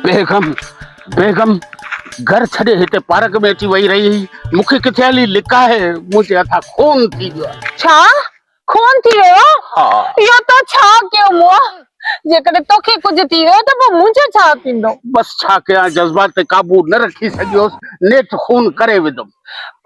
बेगम बेगम घर छॾे हिते पार्क में अची वही रही मूंखे किथे हली लिका है मुंहिंजे हथां खून थी वियो आहे। छा खून थी वियो? हा इहो तो छा कयो मुआ? जेकॾहिं तोखे कुझु थी वियो त पोइ मुंहिंजो छा थींदो? बस छा कयां, जज़्बात ते काबू न रखी सघियोसि, नेठ खून करे विधुमि।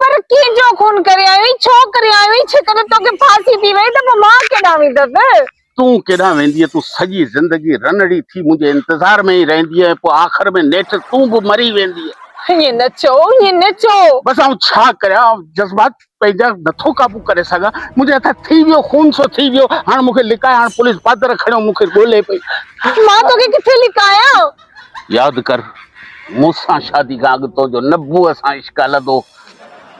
पर कंहिंजो खून करे आयो? छो करे आयो? जेकॾहिं तोखे फांसी थी वई त पोइ मां केॾां वेंदसि? तूं केॾां वेंदीअ? तूं सॼी ज़िंदगी रनड़ी थी मुंहिंजे इंतज़ार में ई रहंदी ऐं पोइ आख़िर में नेठ तूं बि मरी वेंदीअ। ये न चो। बस आउं छा करियां, जज़्बात पंहिंजा नथो काबू करे सघां। मुंहिंजे हथां थी वियो, खून सो थी वियो। हाणे मूंखे लिकाए, हाणे पुलिस पादर खणियो मूंखे ॻोल्हे पई। मां तोखे किथे लिकायां? यादि कर, मूंसां शादी खां अॻु तुंहिंजो नबूअ सां इश्क हलंदो।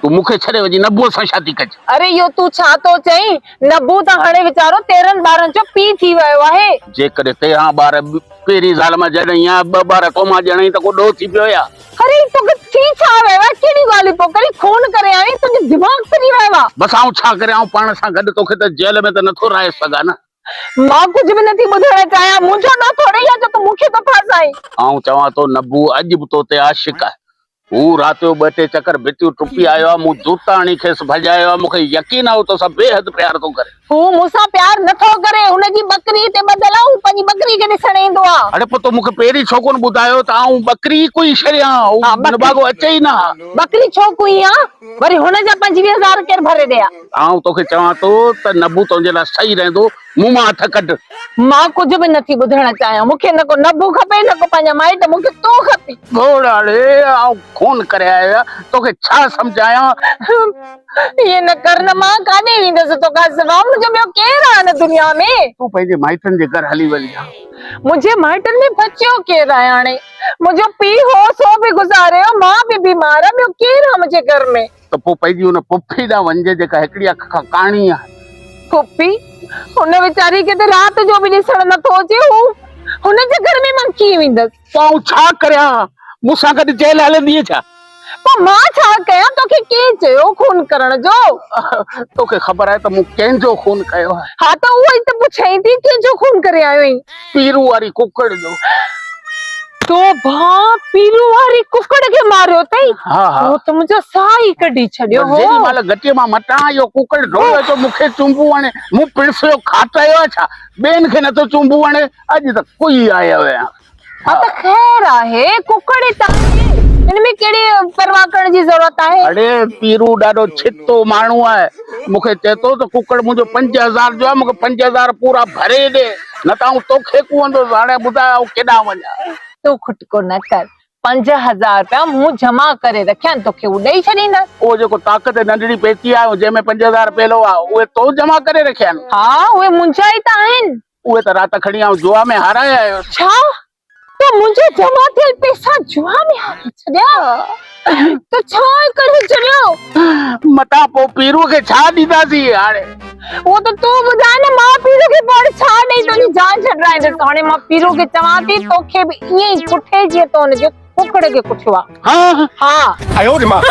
तूं मूंखे छॾे वञी नबूअ सां शादी कजि। अरे इहो तूं छा थो चईं? नबू त हाणे वीचारो 13 ॿारनि जो पीउ थी वियो आहे। जेकॾहिं 13 ॿार पहिरीं ज़ाल मां ॼणई या 2 ॿार तो मां ॼणई त को ॾोह थी पियो या? अरे तोखे थी छा वियो आहे? कहिड़ी ॻाल्हि पोइ करे खून करे आई? तुंहिंजो दिमाग़ फिरी वियो आहे? बस आउं छा करियां, आउं पाण सां गॾु तोखे त जेल में त नथो रहे सघां न। मां कुझु बि नथी ॿुधण चाहियां। मुंहिंजो न थोड़ी आहे जो तूं मूंखे थो फासाई। आउं चवां थो नबू अॼु बि तो ते आशिक़ आहे। हू राति जो 2 टे चकर भितियूं टुपी आयो आहे, मूं जूता हणी खेसि भॼायो आहे। मूंखे यकीन आहे तो सां बेहद प्यार थो करे। हू मूंसां प्यार नथो करे, हुनजी बकरी ते बदल हू पंहिंजी बकरी खे ॾिसण ईंदो आहे। अरे पोइ तो मूंखे पहिरीं छो कोन ॿुधायो त आउं बकरी कोई छॾियां? निभागो अचे ई न। बकरी छो कुई आहे? वरी हुनजा 25,000 केरु भरे ॾिया? आउं तोखे चवां थो त नबू तुंहिंजे लाइ सही रहंदो। मुंहुं मां हथ कढ। मां कुझु बि नथी ॿुधण चाहियां। मूंखे न को नबू खपे, न को पंहिंजा माइट, मूंखे तूं खपे। घोड़ाड़े आउं खून करे आया, तोखे छा सम्झायां? ये न कर न, मां काॾे वेंदसि तोखां सवाइ? मुंहिंजो ॿियो केरु आहे न दुनिया में? तूं पंहिंजे माइटनि जे घर हली वञ। मुंहिंजे माइटनि में बचियो केरु आहे हाणे? मुंहिंजो पीउ हो सो बि गुज़ारियो, मां बि बीमार आहियां, ॿियो केरु आहे मुंहिंजे घर में? त पोइ पंहिंजी हुन पुफी ॾांहुं वञिजे जेका हिकिड़ी अख खां काणी आहे। पुफी? हुन वीचारी खे त राति जो बि ॾिसण नथो अचे। हुनजे घर में मां कीअं वेंदसि? आउं छा करियां? मूंसां गॾु जेल हलंदीअ छा? पोइ मां छा कयां? तोखे केरु चयो खून करण जो? तोखे ख़बर आहे त मूं कंहिंजो खून कयो आहे? हा त उहो ई त पुछां थी, कंहिंजो खून करे आयो आहीं? पीरू वारी कुकड़ जो। तो भाउ पीरू वारी कुकड़ खे मारियो अथई? हा हा। हो त मुंहिंजो साह ई कढी छॾियो हो। जेॾी महिल गटीअ मां मटां इहो कुकड़ ढोयो तो मूंखे चुंबू वणे। मूं पिणसियो खाटायो छा? ॿियनि खे नथो चुंबू वणे? अॼु त कोई आयो आहियां। हा त ख़ैर आहे, कुकड़ ई त आहे, इनमें कहिड़ी परवाह करण जी ज़रूरत आहे? अड़े पीरू ॾाढो छितो माण्हू आहे। मूंखे चए थो त कुकड़ मुंहिंजो 5,000 जो आहे, मूंखे 5,000 पूरा भरे ॾे, न त आउं तोखे कुहंदुसि। हाणे ॿुधाए आउं केॾां वञा? तूं खुटको न कर। 5,000 रुपया मूं जमा करे रखिया आहिनि, तोखे उहो ॾेई छॾींदसि। उहो जेको ताक़त नंढड़ी पेची आहे जंहिंमें 5,000 पेलो आहे, उहे तो जमा करे रखिया आहिनि? हा उहे मुंहिंजा ई त आहिनि। उहे त राति खणी आउं जुआ में हाराए आयो। छा? तो मुंहिंजे जमा थियल पैसा जुआ में हारे छॾिया? त छा करे छॾियो? मतां पोइ पीरू खे छा ॾींदासीं हाणे? वो तो तू ॿुधाए न, मां पीरू खे पाण छा ॾेई तुंहिंजी जान छॾाईंदसि? हाणे मां पीरू खे चवां थी तोखे बि ईअं ई कुठे जीअं तो हुनजे कुकड़ खे कुठियो आहे। हाँ हाँ। आयो रे मां।